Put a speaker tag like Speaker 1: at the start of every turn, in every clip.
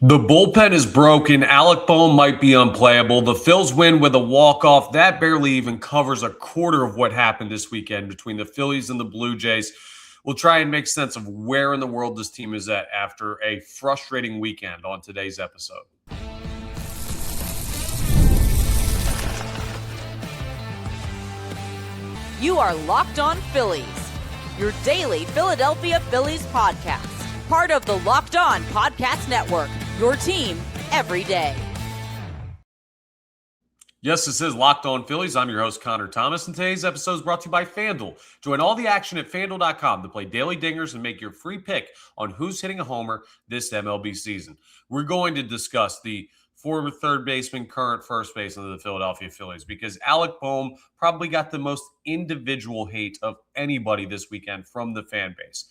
Speaker 1: The bullpen is broken. Alec Bohm might be unplayable. The Phils win with a walk-off. That barely even covers a quarter of what happened this weekend between the Phillies and the Blue Jays. We'll try and make sense of where in the world this team is at after a frustrating weekend on today's episode.
Speaker 2: You are Locked On Phillies, your daily Philadelphia Phillies podcast. Part of the Locked On Podcast Network, your team every day.
Speaker 1: Yes, this is Locked On Phillies. I'm your host, Connor Thomas, and today's episode is brought to you by FanDuel. Join all the action at FanDuel.com to play daily dingers and make your free pick on who's hitting a homer this MLB season. We're going to discuss the former third baseman, current first baseman of the Philadelphia Phillies, because Alec Bohm probably got the most individual hate of anybody this weekend from the fan base.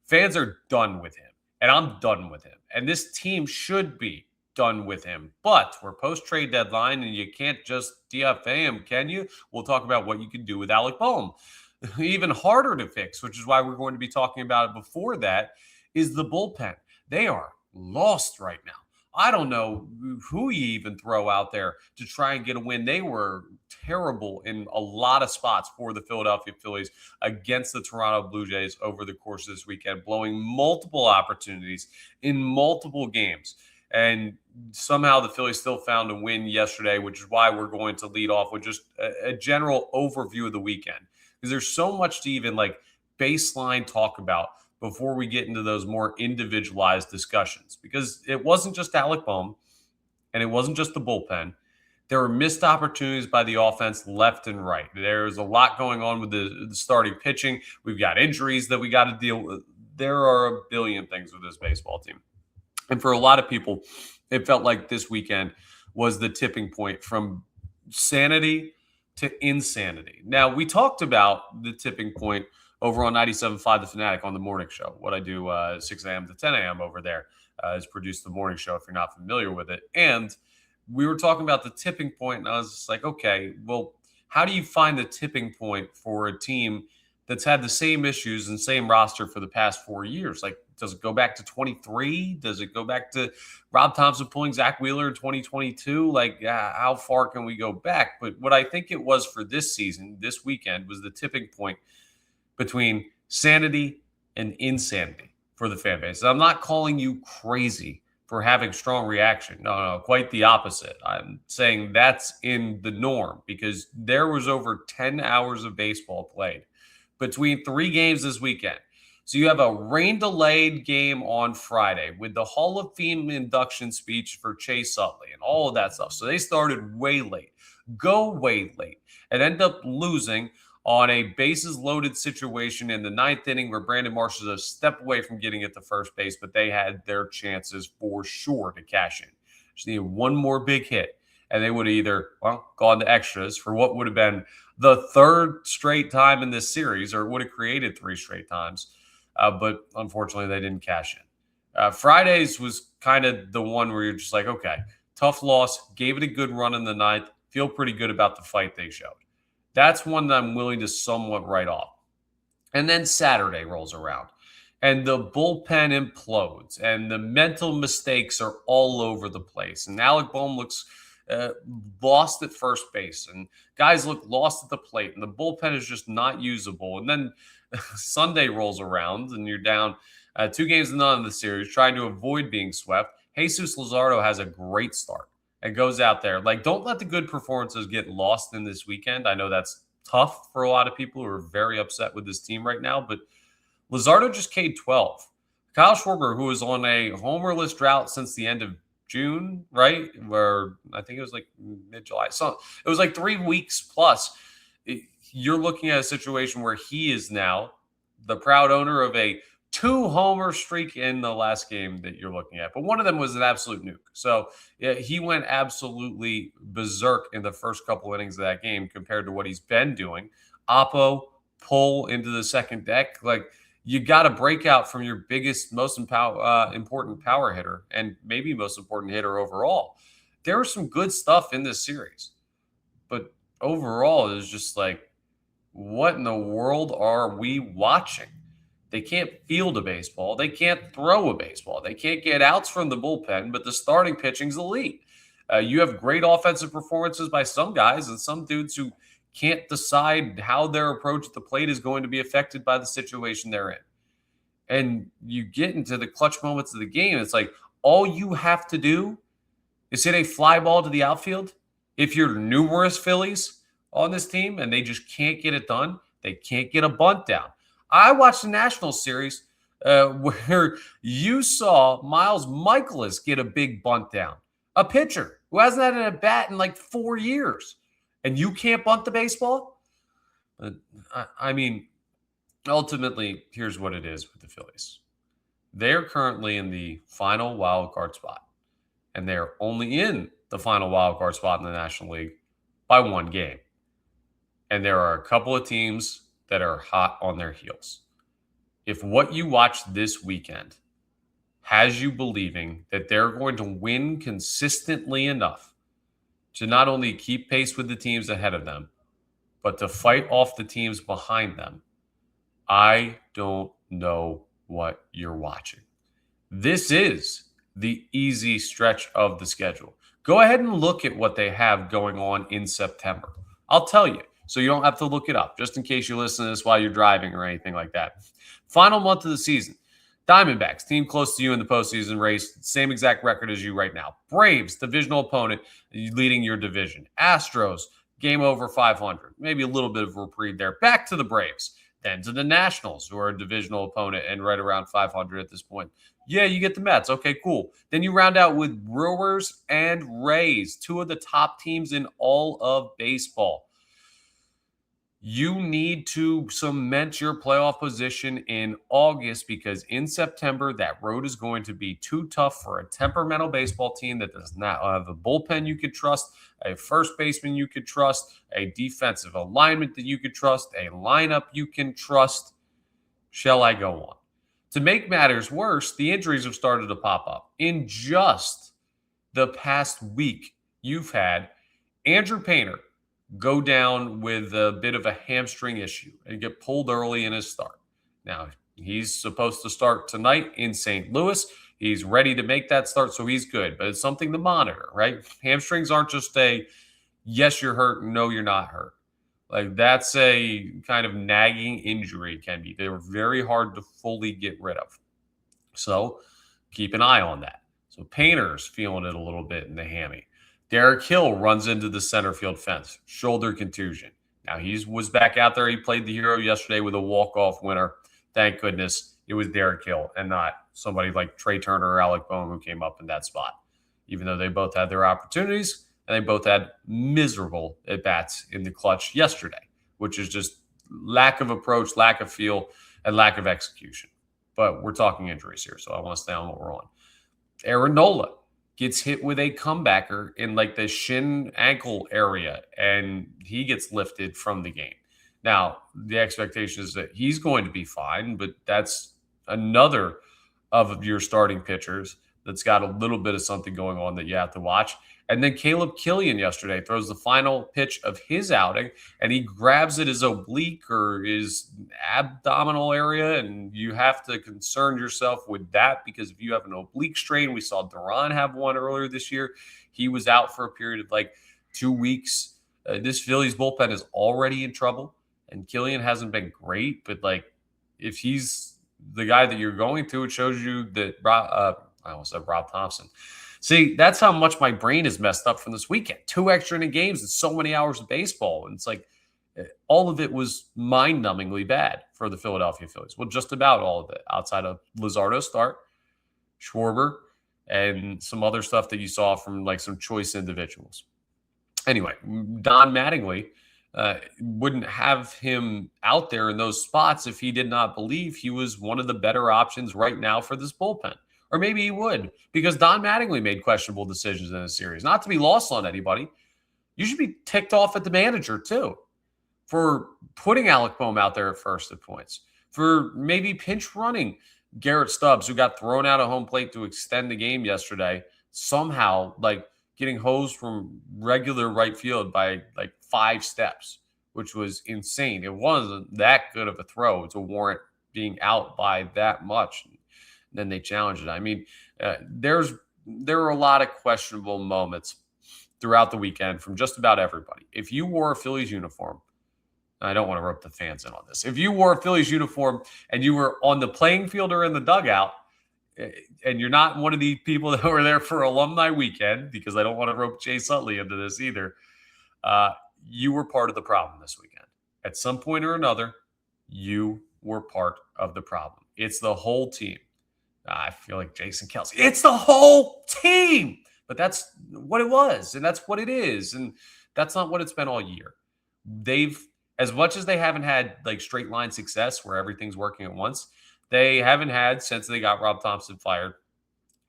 Speaker 1: Fans are done with him, and I'm done with him. And this team should be done with him. But we're post-trade deadline, and you can't just DFA him, can you? We'll talk about what you can do with Alec Bohm. Even harder to fix, which is why we're going to be talking about it before that, is the bullpen. They are lost right now. I don't know who you even throw out there to try and get a win. They were terrible in a lot of spots for the Philadelphia Phillies against the Toronto Blue Jays over the course of this weekend, blowing multiple opportunities in multiple games. And somehow the Phillies still found a win yesterday, which is why we're going to lead off with just a general overview of the weekend. Because there's so much to even baseline talk about before we get into those more individualized discussions. Because it wasn't just Alec Bohm, and it wasn't just the bullpen. There were missed opportunities by the offense left and right. There's a lot going on with the starting pitching. We've got injuries that we got to deal with. There are a billion things with this baseball team. And for a lot of people, it felt like this weekend was the tipping point from sanity to insanity. Now, we talked about the tipping point over on 97.5 The Fanatic on the morning show. What I do 6 a.m. to 10 a.m. over there is produce the morning show if you're not familiar with it. And we were talking about the tipping point, and I was just like, okay, well, how do you find the tipping point for a team that's had the same issues and same roster for the past 4 years? Does it go back to 23? Does it go back to Rob Thompson pulling Zach Wheeler in 2022? How far can we go back? But what I think it was for this season, this weekend, was the tipping point between sanity and insanity for the fan base. I'm not calling you crazy for having strong reaction. No, quite the opposite. I'm saying that's in the norm because there was over 10 hours of baseball played between 3 games this weekend. So you have a rain-delayed game on Friday with the Hall of Fame induction speech for Chase Utley and all of that stuff. So they started way late, and end up losing on a bases-loaded situation in the 9th inning where Brandon Marsh is a step away from getting it to first base, but they had their chances for sure to cash in. Just needed one more big hit, and they would have either, gone to extras for what would have been the 3rd straight time in this series, or it would have created 3 straight times. But unfortunately, they didn't cash in. Fridays was kind of the one where you're just like, okay, tough loss, gave it a good run in the 9th, feel pretty good about the fight they showed. That's one that I'm willing to somewhat write off. And then Saturday rolls around, and the bullpen implodes, and the mental mistakes are all over the place. And Alec Bohm looks lost at first base, and guys look lost at the plate, and the bullpen is just not usable. And then Sunday rolls around, and you're down 2 games to none in the series, trying to avoid being swept. Jesus Luzardo has a great start and goes out there. Don't let the good performances get lost in this weekend. I know that's tough for a lot of people who are very upset with this team right now, but Luzardo just K'd 12. Kyle Schwarber, who was on a homerless drought since the end of June, right? Where I think it was mid-July. So it was 3 weeks plus. You're looking at a situation where he is now the proud owner of a 2-homer streak in the last game that you're looking at. But one of them was an absolute nuke. So yeah, he went absolutely berserk in the first couple innings of that game compared to what he's been doing. Oppo, pull into the second deck. You got to break out from your biggest, most important power hitter, and maybe most important hitter overall. There was some good stuff in this series. But overall, it was just what in the world are we watching? They can't field a baseball. They can't throw a baseball. They can't get outs from the bullpen, but the starting pitching's elite. You have great offensive performances by some guys and some dudes who can't decide how their approach at the plate is going to be affected by the situation they're in. And you get into the clutch moments of the game. It's like all you have to do is hit a fly ball to the outfield. If you're numerous Phillies on this team and they just can't get it done, they can't get a bunt down. I watched the National Series where you saw Miles Michaelis get a big bunt down. A pitcher who hasn't had an at-bat in like 4 years. And you can't bunt the baseball? I mean, ultimately, here's what it is with the Phillies. They're currently in the final wild card spot. And they're only in the final wild card spot in the National League by 1 game. And there are a couple of teams that are hot on their heels. If what you watched this weekend has you believing that they're going to win consistently enough to not only keep pace with the teams ahead of them, but to fight off the teams behind them, I don't know what you're watching. This is the easy stretch of the schedule. Go ahead and look at what they have going on in September. I'll tell you, so you don't have to look it up, just in case you listen to this while you're driving or anything like that. Final month of the season. Diamondbacks, team close to you in the postseason race, same exact record as you right now. Braves, divisional opponent, leading your division. Astros, game over 500. Maybe a little bit of a reprieve there. Back to the Braves. Then to the Nationals, who are a divisional opponent and right around 500 at this point. Yeah, you get the Mets. Okay, cool. Then you round out with Brewers and Rays, 2 of the top teams in all of baseball. You need to cement your playoff position in August because in September, that road is going to be too tough for a temperamental baseball team that does not have a bullpen you could trust, a first baseman you could trust, a defensive alignment that you could trust, a lineup you can trust. Shall I go on? To make matters worse, the injuries have started to pop up. In just the past week, you've had Andrew Painter go down with a bit of a hamstring issue and get pulled early in his start. Now, he's supposed to start tonight in St. Louis. He's ready to make that start, so he's good. But it's something to monitor, right? Hamstrings aren't just a, yes, you're hurt, no, you're not hurt. Like, that's a kind of nagging injury can be. They're very hard to fully get rid of. So keep an eye on that. So Painter's feeling it a little bit in the hammy. Derek Hill runs into the center field fence, shoulder contusion. Now, he was back out there. He played the hero yesterday with a walk-off winner. Thank goodness it was Derek Hill and not somebody like Trey Turner or Alec Bohm who came up in that spot, even though they both had their opportunities and they both had miserable at-bats in the clutch yesterday, which is just lack of approach, lack of feel, and lack of execution. But we're talking injuries here, so I want to stay on what we're on. Aaron Nola gets hit with a comebacker in like the shin ankle area, and he gets lifted from the game. Now, the expectation is that he's going to be fine, but that's another of your starting pitchers that's got a little bit of something going on that you have to watch. And then Caleb Killian yesterday throws the final pitch of his outing, and he grabs at his oblique or his abdominal area, and you have to concern yourself with that because if you have an oblique strain, we saw Duran have one earlier this year. He was out for a period of like 2 weeks. This Phillies bullpen is already in trouble, and Killian hasn't been great, but like if he's the guy that you're going to, it shows you that I almost said Rob Thompson. See, that's how much my brain is messed up from this weekend. 2 extra inning games and so many hours of baseball. And it's like all of it was mind-numbingly bad for the Philadelphia Phillies. Well, just about all of it, outside of Luzardo's start, Schwarber, and some other stuff that you saw from like some choice individuals. Anyway, Don Mattingly wouldn't have him out there in those spots if he did not believe he was one of the better options right now for this bullpen. Or maybe he would, because Don Mattingly made questionable decisions in the series. Not to be lost on anybody. You should be ticked off at the manager, too, for putting Alec Bohm out there at first at points, for maybe pinch running Garrett Stubbs, who got thrown out of home plate to extend the game yesterday, somehow, like, getting hosed from regular right field by, like, 5 steps, which was insane. It wasn't that good of a throw to warrant being out by that much. And then they challenged it. I mean, there were a lot of questionable moments throughout the weekend from just about everybody. If you wore a Phillies uniform, I don't want to rope the fans in on this. If you wore a Phillies uniform and you were on the playing field or in the dugout, and you're not one of the people that were there for alumni weekend, because I don't want to rope Chase Utley into this either, you were part of the problem this weekend. At some point or another, you were part of the problem. It's the whole team. I feel like Jason Kelce. It's the whole team. But that's what it was, and that's what it is. And that's not what it's been all year. As much as they haven't had like straight line success where everything's working at once, they haven't had, since they got Rob Thompson fired,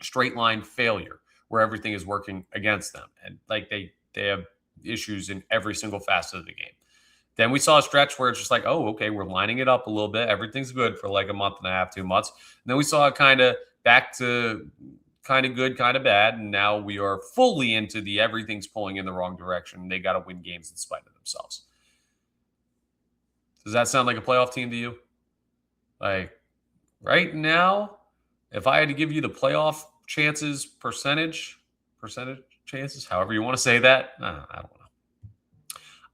Speaker 1: straight line failure where everything is working against them. And like they have issues in every single facet of the game. Then we saw a stretch where it's just like, oh, okay, we're lining it up a little bit. Everything's good for like a month and a half, 2 months. And then we saw it kind of back to kind of good, kind of bad. And now we are fully into the everything's pulling in the wrong direction. They got to win games in spite of themselves. Does that sound like a playoff team to you? Like right now, if I had to give you the playoff chances, percentage chances, however you want to say that, I don't know.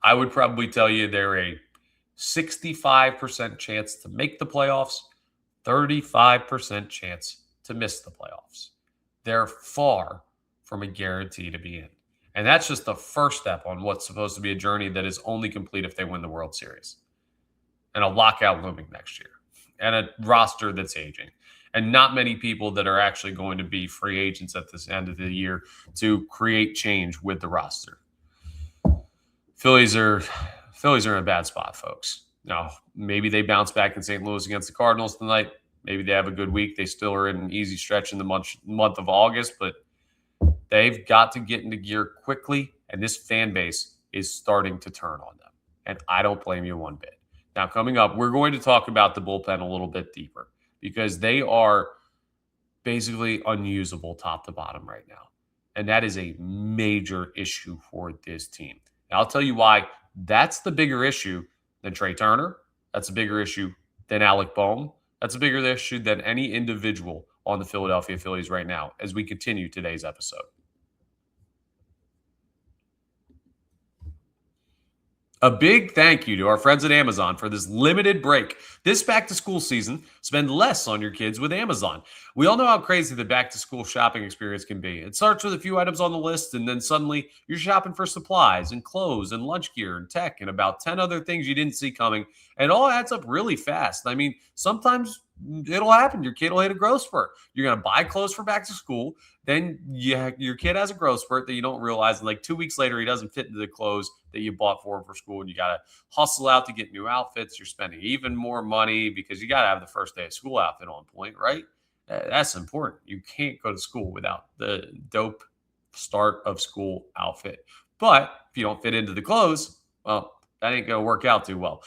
Speaker 1: I would probably tell you they're a 65% chance to make the playoffs, 35% chance to miss the playoffs. They're far from a guarantee to be in. And that's just the first step on what's supposed to be a journey that is only complete if they win the World Series. And a lockout looming next year. And a roster that's aging. And not many people that are actually going to be free agents at this end of the year to create change with the roster. Phillies are in a bad spot, folks. Now, maybe they bounce back in St. Louis against the Cardinals tonight. Maybe they have a good week. They still are in an easy stretch in the month of August, but they've got to get into gear quickly, and this fan base is starting to turn on them. And I don't blame you one bit. Now, coming up, we're going to talk about the bullpen a little bit deeper because they are basically unusable top to bottom right now. And that is a major issue for this team. And I'll tell you why that's the bigger issue than Trey Turner. That's a bigger issue than Alec Bohm. That's a bigger issue than any individual on the Philadelphia Phillies right now as we continue today's episode. A big thank you to our friends at Amazon for this limited break. This back-to-school season, spend less on your kids with Amazon. We all know how crazy the back-to-school shopping experience can be. It starts with a few items on the list, and then suddenly you're shopping for supplies and clothes and lunch gear and tech and about 10 other things you didn't see coming. And it all adds up really fast. I mean, sometimes it'll happen. Your kid will hit a growth spurt. You're going to buy clothes for back to school. Then your kid has a growth spurt that you don't realize. And like 2 weeks later, he doesn't fit into the clothes that you bought for him for school. And you got to hustle out to get new outfits. You're spending even more money because you got to have the first day of school outfit on point, right? That's important. You can't go to school without the dope start of school outfit. But if you don't fit into the clothes, well, that ain't going to work out too well.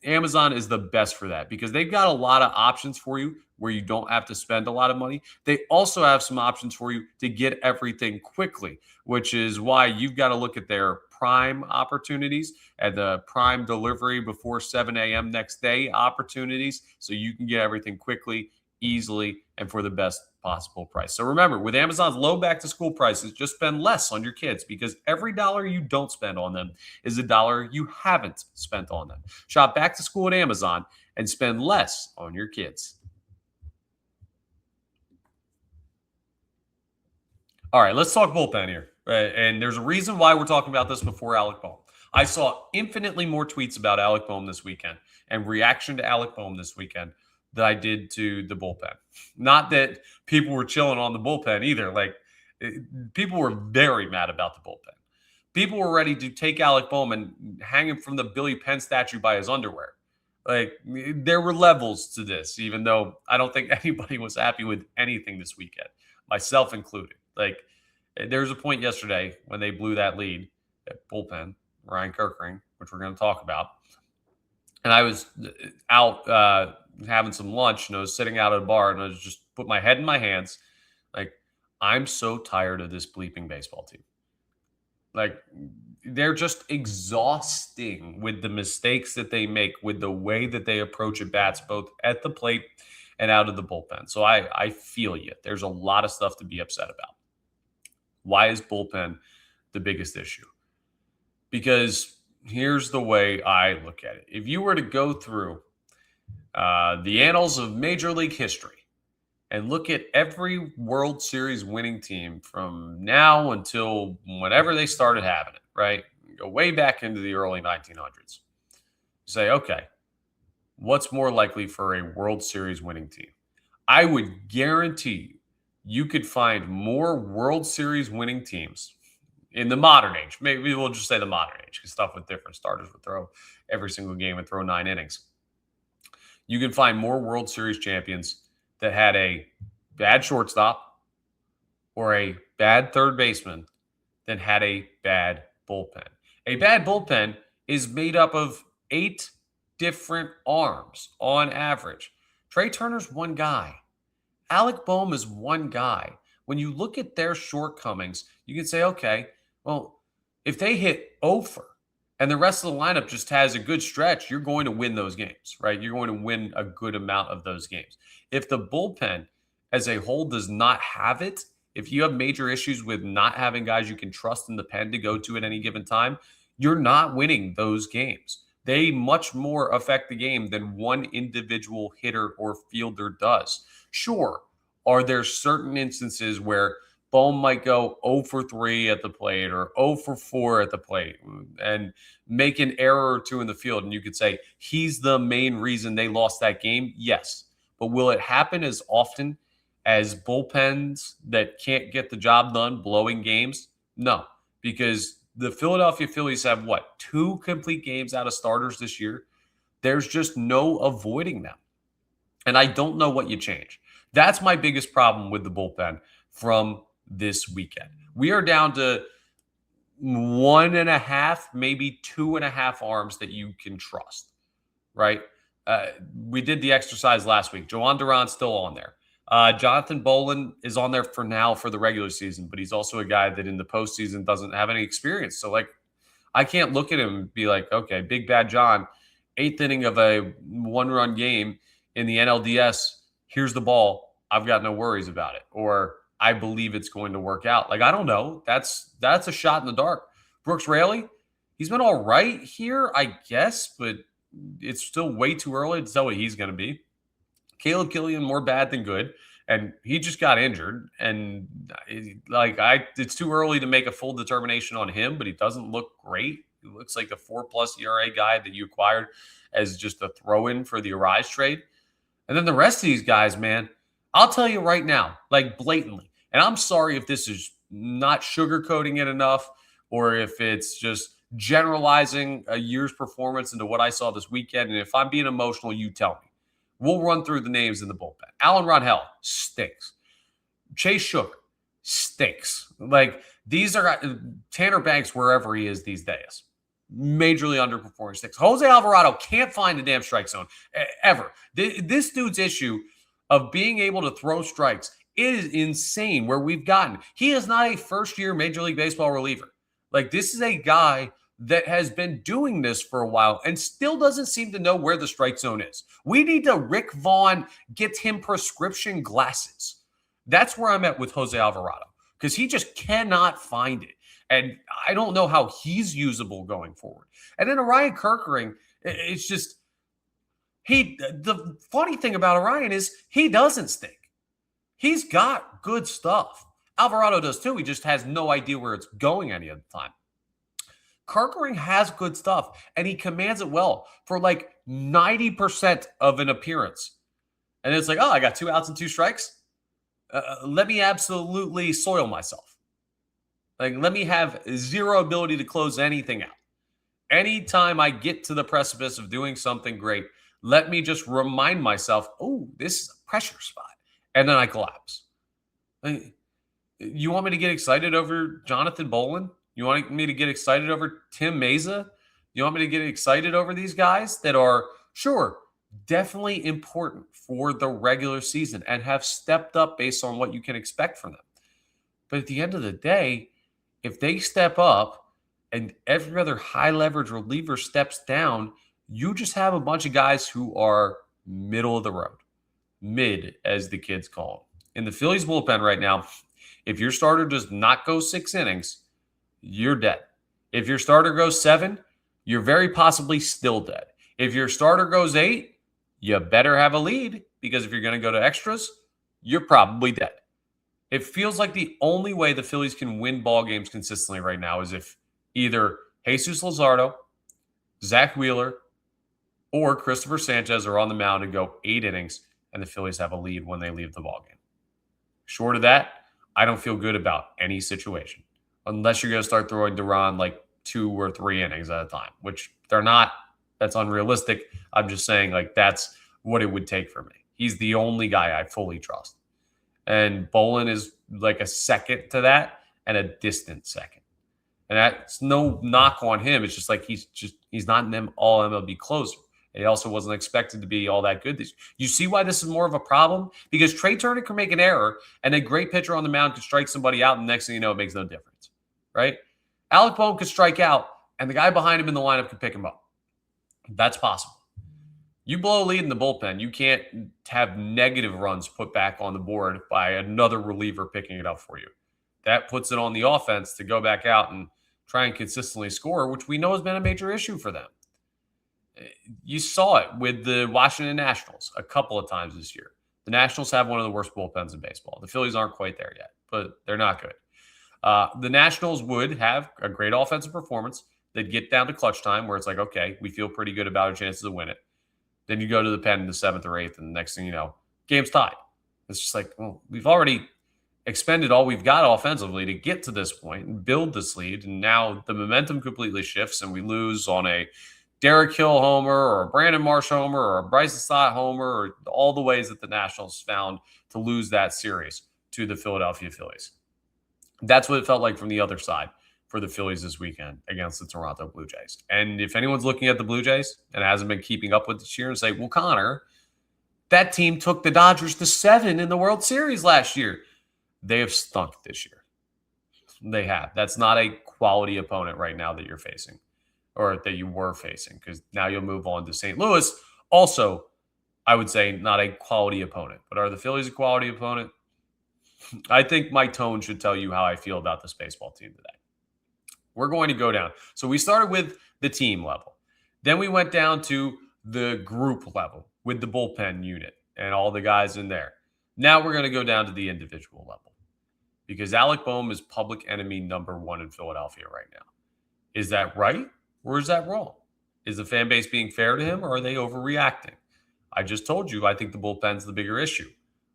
Speaker 1: Amazon is the best for that because they've got a lot of options for you where you don't have to spend a lot of money. They also have some options for you to get everything quickly, which is why you've got to look at their Prime opportunities and the Prime delivery before 7 a.m. next day opportunities so you can get everything quickly, easily, and for the best possible price. So remember, with Amazon's low back-to-school prices, just spend less on your kids because every dollar you don't spend on them is a dollar you haven't spent on them. Shop back to school at Amazon and spend less on your kids. All right, let's talk bullpen here. And there's a reason why we're talking about this before Alec Bohm. I saw infinitely more tweets about Alec Bohm this weekend and reaction to Alec Bohm this weekend that I did to the bullpen. Not that people were chilling on the bullpen either. Like, people were very mad about the bullpen. People were ready to take Alec Bohm and hang him from the Billy Penn statue by his underwear. Like, there were levels to this, even though I don't think anybody was happy with anything this weekend, myself included. Like, there was a point yesterday when they blew that lead at bullpen, Ryan Kirkring, which we're going to talk about. And I was out having some lunch, and I was sitting out at a bar, and I was just put my head in my hands. Like, I'm so tired of this bleeping baseball team. Like, they're just exhausting with the mistakes that they make, with the way that they approach at bats, both at the plate and out of the bullpen. So I feel you. There's a lot of stuff to be upset about. Why is bullpen the biggest issue? Because here's the way I look at it. If you were to go through the annals of Major League history and look at every World Series winning team from now until whenever they started having it, right? Go way back into the early 1900s. Say, okay, what's more likely for a World Series winning team? I would guarantee you could find more World Series winning teams in the modern age. Maybe we'll just say the modern age, because stuff with different starters would throw every single game and throw 9 innings. You can find more World Series champions that had a bad shortstop or a bad third baseman than had a bad bullpen. A bad bullpen is made up of 8 different arms on average. Trey Turner's one guy. Alec Bohm is one guy. When you look at their shortcomings, you can say, okay, well, if they hit over and the rest of the lineup just has a good stretch, you're going to win those games, right? You're going to win a good amount of those games. If the bullpen as a whole does not have it, if you have major issues with not having guys you can trust in the pen to go to at any given time, you're not winning those games. They much more affect the game than one individual hitter or fielder does. Sure, are there certain instances where Bohm might go 0 for 3 at the plate or 0 for 4 at the plate and make an error or two in the field, and you could say he's the main reason they lost that game? Yes. But will it happen as often as bullpens that can't get the job done blowing games? No, because the Philadelphia Phillies have, 2 complete games out of starters this year? There's just no avoiding them. And I don't know what you change. That's my biggest problem with the bullpen from this weekend. We are down to 1.5, maybe 2.5 arms that you can trust, right? We did the exercise last week. Joan Duran's still on there. Jonathan Bolin is on there for now for the regular season, but he's also a guy that in the postseason doesn't have any experience. So, I can't look at him and be like, okay, Big Bad John, 8th inning of a 1-run game in the NLDS, here's the ball. I've got no worries about it. Or I believe it's going to work out. I don't know. That's a shot in the dark. Brooks Raley, he's been all right here, I guess, but it's still way too early to tell what he's going to be. Caleb Killian, more bad than good, and he just got injured. And it's too early to make a full determination on him, but he doesn't look great. He looks like a 4+ ERA guy that you acquired as just a throw-in for the Arise trade. And then the rest of these guys, man, I'll tell you right now, blatantly, and I'm sorry if this is not sugarcoating it enough or if it's just generalizing a year's performance into what I saw this weekend. And if I'm being emotional, you tell me. We'll run through the names in the bullpen. Alan Ronhell stinks. Chase Shook stinks. These are Tanner Banks, wherever he is these days. Majorly underperforming stinks. Jose Alvarado can't find the damn strike zone ever. This dude's issue of being able to throw strikes is insane where we've gotten. He is not a first-year Major League Baseball reliever. This is a guy that has been doing this for a while and still doesn't seem to know where the strike zone is. We need to Rick Vaughn get him prescription glasses. That's where I'm at with Jose Alvarado, because he just cannot find it. And I don't know how he's usable going forward. And then Orion Kerkering, it's just, the funny thing about Orion is he doesn't stink. He's got good stuff. Alvarado does too. He just has no idea where it's going any of the time. Kerkering has good stuff, and he commands it well for 90% of an appearance. And it's I got 2 outs and 2 strikes. Let me absolutely soil myself. Let me have zero ability to close anything out. Anytime I get to the precipice of doing something great, let me just remind myself, oh, this is a pressure spot. And then I collapse. You want me to get excited over Jonathan Bolin? You want me to get excited over Tim Meza? You want me to get excited over these guys that are, sure, definitely important for the regular season and have stepped up based on what you can expect from them. But at the end of the day, if they step up and every other high leverage reliever steps down, you just have a bunch of guys who are middle of the road, mid, as the kids call them. In the Phillies bullpen right now, if your starter does not go 6 innings, you're dead. If your starter goes 7, you're very possibly still dead. If your starter goes 8, you better have a lead, because if you're going to go to extras, you're probably dead. It feels like the only way the Phillies can win ball games consistently right now is if either Jesus Luzardo, Zach Wheeler, or Christopher Sanchez are on the mound and go 8 innings, and the Phillies have a lead when they leave the ballgame. Short of that, I don't feel good about any situation, unless you're going to start throwing Duran like 2 or 3 innings at a time, which they're not. That's unrealistic. I'm just saying, like, that's what it would take for me. He's the only guy I fully trust. And Bolin is like a second to that, and a distant second. And that's no knock on him. It's just like he's not an all MLB closer. He also wasn't expected to be all that good. You see why this is more of a problem? Because Trey Turner can make an error, and a great pitcher on the mound could strike somebody out, and the next thing you know, it makes no difference, right? Alec Bohm could strike out, and the guy behind him in the lineup could pick him up. That's possible. You blow a lead in the bullpen, you can't have negative runs put back on the board by another reliever picking it up for you. That puts it on the offense to go back out and try and consistently score, which we know has been a major issue for them. You saw it with the Washington Nationals a couple of times this year. The Nationals have one of the worst bullpens in baseball. The Phillies aren't quite there yet, but they're not good. The Nationals would have a great offensive performance. They'd get down to clutch time where it's like, okay, we feel pretty good about our chances to win it. Then you go to the pen in the 7th or 8th, and the next thing you know, game's tied. It's just like, well, we've already expended all we've got offensively to get to this point and build this lead, and now the momentum completely shifts, and we lose on a Derek Hill homer or a Brandon Marsh homer or a Bryson Stott homer, or all the ways that the Nationals found to lose that series to the Philadelphia Phillies. That's what it felt like from the other side for the Phillies this weekend against the Toronto Blue Jays. And if anyone's looking at the Blue Jays and hasn't been keeping up with this year and say, well, Connor, that team took the Dodgers to 7 in the World Series last year. They have stunk this year. They have. That's not a quality opponent right now that you're facing, or that you were facing, because now you'll move on to St. Louis. Also, I would say not a quality opponent. But are the Phillies a quality opponent? I think my tone should tell you how I feel about this baseball team today. We're going to go down. So we started with the team level. Then we went down to the group level with the bullpen unit and all the guys in there. Now we're going to go down to the individual level, because Alec Bohm is public enemy number 1 in Philadelphia right now. Is that right, or is that wrong? Is the fan base being fair to him, or are they overreacting? I just told you I think the bullpen's the bigger issue.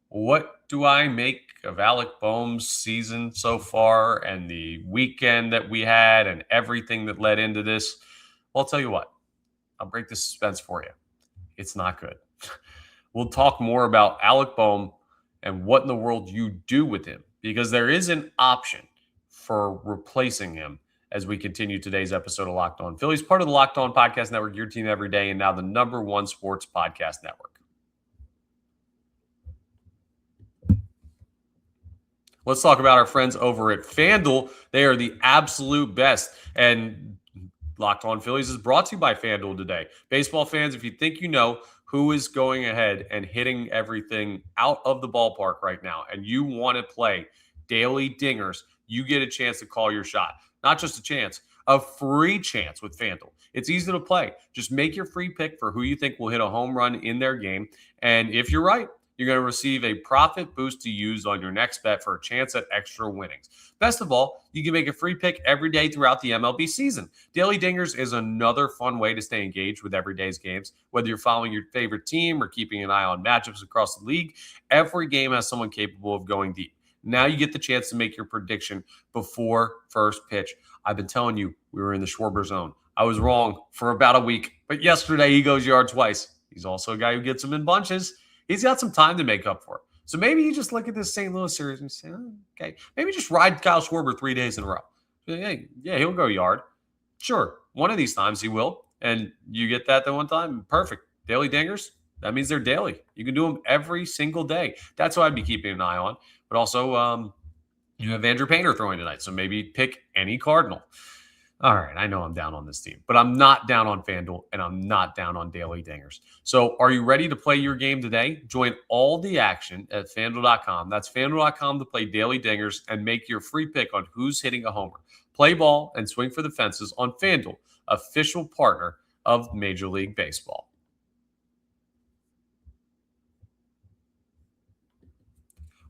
Speaker 1: What do I make of Alec Bohm's season so far, and the weekend that we had, and everything that led into this? Well, I'll tell you what. I'll break the suspense for you. It's not good. We'll talk more about Alec Bohm and what in the world you do with him, because there is an option for replacing him as we continue today's episode of Locked On Phillies, part of the Locked On Podcast Network, your team every day, and now the #1 sports podcast network. Let's talk about our friends over at FanDuel. They are the absolute best. And Locked On Phillies is brought to you by FanDuel today. Baseball fans, if you think you know who is going ahead and hitting everything out of the ballpark right now, and you want to play daily dingers, you get a chance to call your shot. Not just a chance, a free chance with FanDuel. It's easy to play. Just make your free pick for who you think will hit a home run in their game. And if you're right, you're going to receive a profit boost to use on your next bet for a chance at extra winnings. Best of all, you can make a free pick every day throughout the MLB season. Daily Dingers is another fun way to stay engaged with every day's games. Whether you're following your favorite team or keeping an eye on matchups across the league, every game has someone capable of going deep. Now you get the chance to make your prediction before first pitch. I've been telling you we were in the Schwarber zone. I was wrong for about a week, but yesterday he goes yard twice. He's also a guy who gets them in bunches. He's got some time to make up for it. So maybe you just look at this St. Louis series and say, oh, okay, maybe just ride Kyle Schwarber 3 days in a row. Hey, yeah, he'll go yard. Sure, one of these times he will. And you get that the one time, perfect. Daily dingers, that means they're daily. You can do them every single day. That's what I'd be keeping an eye on. But also, you have Andrew Painter throwing tonight, so maybe pick any Cardinal. All right, I know I'm down on this team, but I'm not down on FanDuel and I'm not down on Daily Dingers. So, are you ready to play your game today? Join all the action at FanDuel.com. That's FanDuel.com to play Daily Dingers and make your free pick on who's hitting a homer. Play ball and swing for the fences on FanDuel, official partner of Major League Baseball.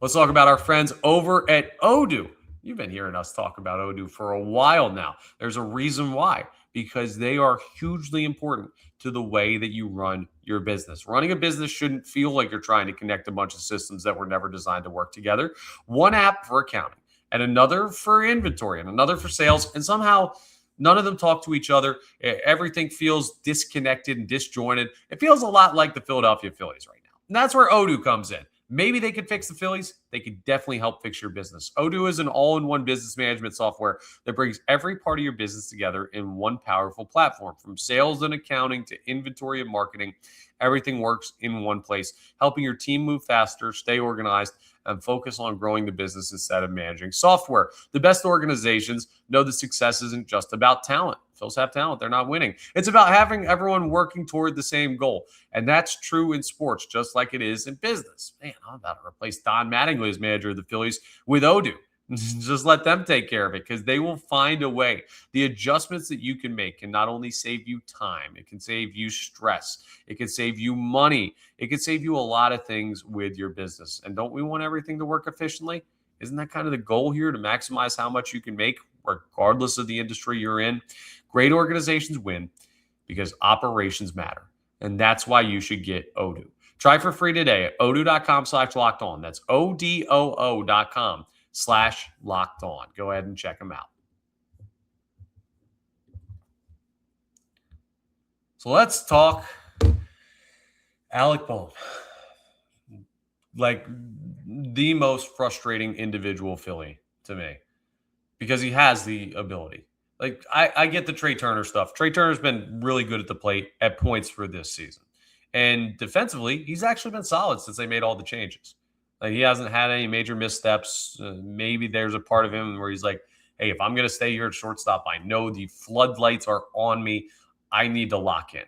Speaker 1: Let's talk about our friends over at Odoo. You've been hearing us talk about Odoo for a while now. There's a reason why, because they are hugely important to the way that you run your business. Running a business shouldn't feel like you're trying to connect a bunch of systems that were never designed to work together. One app for accounting and another for inventory and another for sales, and somehow none of them talk to each other. Everything feels disconnected and disjointed. It feels a lot like the Philadelphia Phillies right now. And that's where Odoo comes in. Maybe they could fix the Phillies. They could definitely help fix your business. Odoo is an all-in-one business management software that brings every part of your business together in one powerful platform. From sales and accounting to inventory and marketing, everything works in one place, helping your team move faster, stay organized, and focus on growing the business instead of managing software. The best organizations know that success isn't just about talent. Phils have talent. They're not winning. It's about having everyone working toward the same goal. And that's true in sports, just like it is in business. Man, I'm about to replace Don Mattingly as manager of the Phillies with Odoo. Just let them take care of it because they will find a way. The adjustments that you can make can not only save you time, it can save you stress, it can save you money, it can save you a lot of things with your business. And don't we want everything to work efficiently? Isn't that kind of the goal here, to maximize how much you can make regardless of the industry you're in? Great organizations win because operations matter. And that's why you should get Odoo. Try for free today at odoo.com/locked on. That's ODOO.com/locked on. Go ahead and check them out. So let's talk Alec Bohm. Like the most frustrating individual Philly to me because he has the ability. Like I get the Trey Turner stuff. Trey Turner's been really good at the plate at points for this season. And defensively, he's actually been solid since they made all the changes. Like he hasn't had any major missteps. Maybe there's a part of him where he's like, hey, if I'm going to stay here at shortstop, I know the floodlights are on me. I need to lock in.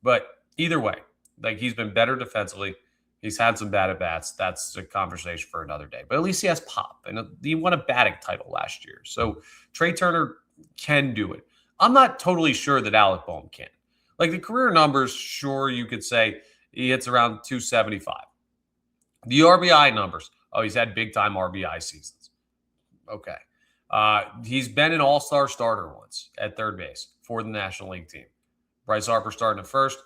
Speaker 1: But either way, like he's been better defensively. He's had some bad at-bats. That's a conversation for another day. But at least he has pop. And he won a batting title last year. So Trey Turner can do it. I'm not totally sure that Alec Bohm can. Like the career numbers, sure, you could say he hits around 275. The RBI numbers, he's had big-time RBI seasons. Okay. He's been an all-star starter once at third base for the National League team. Bryce Harper starting at first,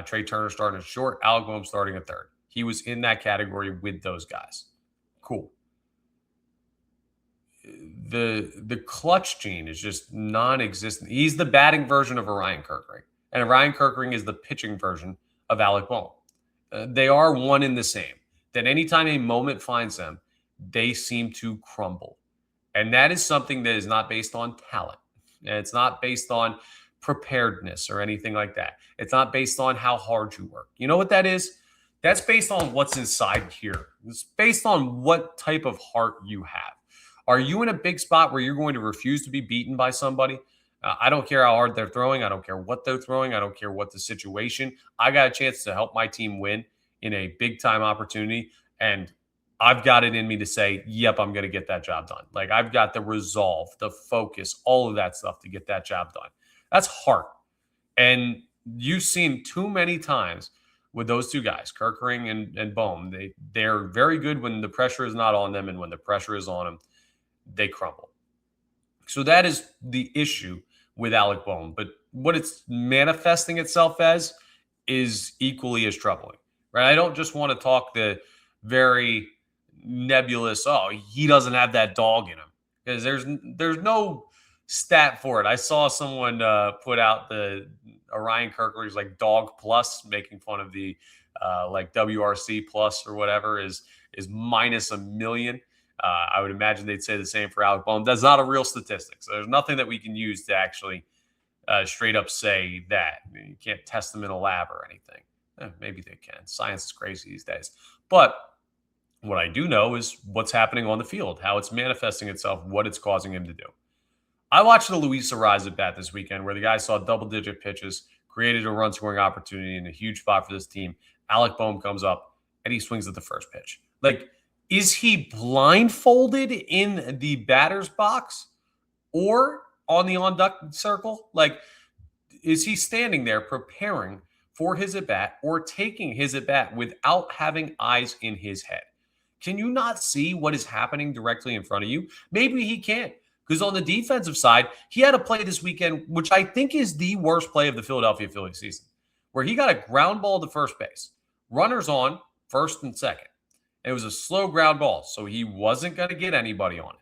Speaker 1: Trey Turner starting at short, Alec Bohm starting at third. He was in that category with those guys. Cool. The clutch gene is just non-existent. He's the batting version of Orion Kirkring, and Orion Kirkring is the pitching version of Alec Bohm. They are one in the same. That anytime a moment finds them, they seem to crumble. And that is something that is not based on talent. And it's not based on preparedness or anything like that. It's not based on how hard you work. You know what that is? That's based on what's inside here. It's based on what type of heart you have. Are you in a big spot where you're going to refuse to be beaten by somebody? I don't care how hard they're throwing. I don't care what they're throwing. I don't care what the situation. I got a chance to help my team win in a big-time opportunity, and I've got it in me to say, yep, I'm going to get that job done. Like, I've got the resolve, the focus, all of that stuff to get that job done. That's heart. And you've seen too many times with those two guys, Kirkring and Bohm, they're very good when the pressure is not on them, and when the pressure is on them, they crumble. So that is the issue with Alec Bohm. But what it's manifesting itself as is equally as troubling, right? I don't just want to talk the very nebulous, he doesn't have that dog in him, because there's no stat for it. I saw someone put out the Orion Kirkring's like dog plus, making fun of the like WRC plus or whatever is minus 1 million. I would imagine they'd say the same for Alec Bohm. That's not a real statistic. So there's nothing that we can use to actually straight up say that. You can't test them in a lab or anything. Maybe they can. Science is crazy these days. But what I do know is what's happening on the field, how it's manifesting itself, what it's causing him to do. I watched the Luis Arraez at bat this weekend where the guy saw double-digit pitches, created a run-scoring opportunity in a huge spot for this team. Alec Bohm comes up, and he swings at the first pitch. Like, is he blindfolded in the batter's box or on the on-deck circle? Like, is he standing there preparing for his at-bat or taking his at-bat without having eyes in his head? Can you not see what is happening directly in front of you? Maybe he can't. Because on the defensive side, he had a play this weekend, which I think is the worst play of the Philadelphia Phillies season, where he got a ground ball to first base. Runners on first and second. And it was a slow ground ball, so he wasn't going to get anybody on it.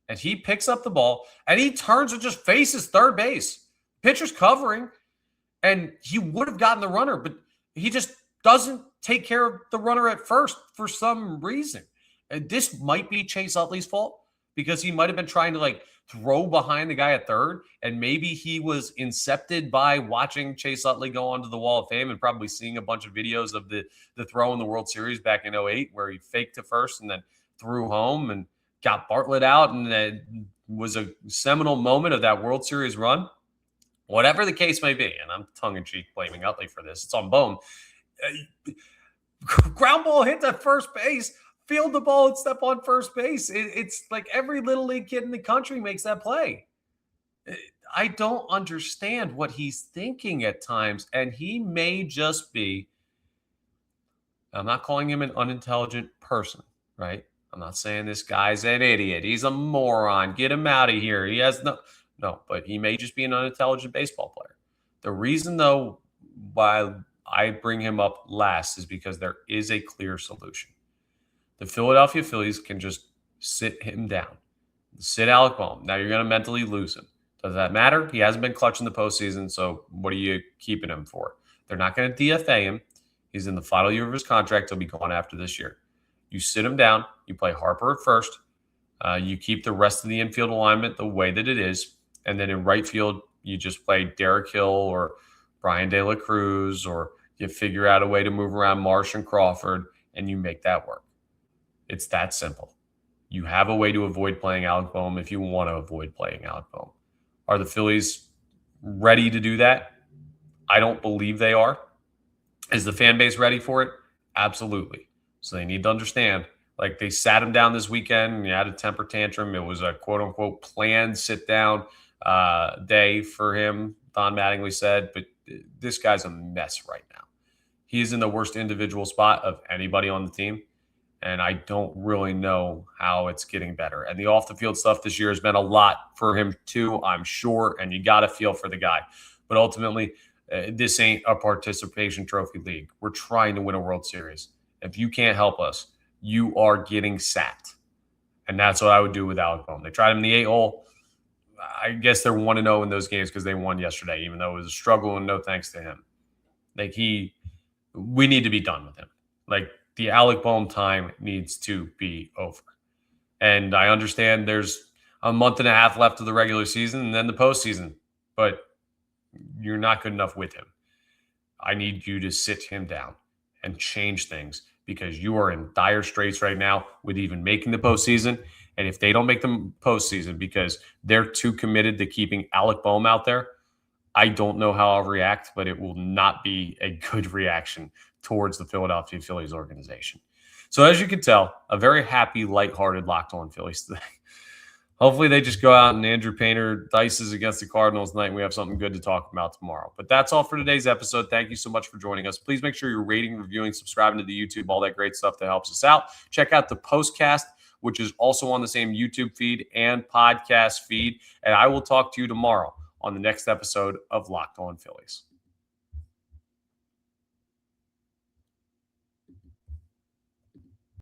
Speaker 1: And he picks up the ball, and he turns and just faces third base. Pitcher's covering, and he would have gotten the runner, but he just doesn't take care of the runner at first for some reason. And this might be Chase Utley's fault because he might have been trying to throw behind the guy at third, and maybe he was incepted by watching Chase Utley go onto the Wall of Fame and probably seeing a bunch of videos of the throw in the World Series back in 2008 where he faked to first and then threw home and got Bartlett out, and it was a seminal moment of that World Series run. Whatever the case may be, and I'm tongue-in-cheek blaming Utley for this, it's on Bohm. Ground ball hit that first base, field the ball and step on first base. It's like every little league kid in the country makes that play. I don't understand what he's thinking at times, and he may just be, I'm not calling him an unintelligent person, right? I'm not saying this guy's an idiot. He's a moron. Get him out of here. He has no, but he may just be an unintelligent baseball player. The reason, though, why I bring him up last is because there is a clear solution. The Philadelphia Phillies can just sit him down, sit Alec Bohm. Now you're going to mentally lose him. Does that matter? He hasn't been clutch in the postseason, so what are you keeping him for? They're not going to DFA him. He's in the final year of his contract. He'll be gone after this year. You sit him down. You play Harper at first. You keep the rest of the infield alignment the way that it is. And then in right field, you just play Derek Hill or Brian De La Cruz, or you figure out a way to move around Marsh and Crawford, and you make that work. It's that simple. You have a way to avoid playing Alec Bohm if you want to avoid playing Alec Bohm. Are the Phillies ready to do that? I don't believe they are. Is the fan base ready for it? Absolutely. So they need to understand, they sat him down this weekend and he had a temper tantrum. It was a quote-unquote planned sit-down day for him, Don Mattingly said, but this guy's a mess right now. He is in the worst individual spot of anybody on the team, and I don't really know how it's getting better. And the off-the-field stuff this year has been a lot for him too, I'm sure, and you got to feel for the guy. But ultimately, this ain't a participation trophy league. We're trying to win a World Series. If you can't help us, you are getting sat. And that's what I would do with Alec Bohm. They tried him in the 8-hole. I guess they're 1-0 in those games because they won yesterday, even though it was a struggle and no thanks to him. We need to be done with him. The Alec Bohm time needs to be over. And I understand there's a month and a half left of the regular season and then the postseason, but you're not good enough with him. I need you to sit him down and change things because you are in dire straits right now with even making the postseason. And if they don't make the postseason because they're too committed to keeping Alec Bohm out there, I don't know how I'll react, but it will not be a good reaction towards the Philadelphia Phillies organization. So as you can tell, a very happy, lighthearted Locked On Phillies today. Hopefully they just go out and Andrew Painter dices against the Cardinals tonight and we have something good to talk about tomorrow. But that's all for today's episode. Thank you so much for joining us. Please make sure you're rating, reviewing, subscribing to the YouTube, all that great stuff that helps us out. Check out the Postcast, which is also on the same YouTube feed and podcast feed. And I will talk to you tomorrow on the next episode of Locked On Phillies.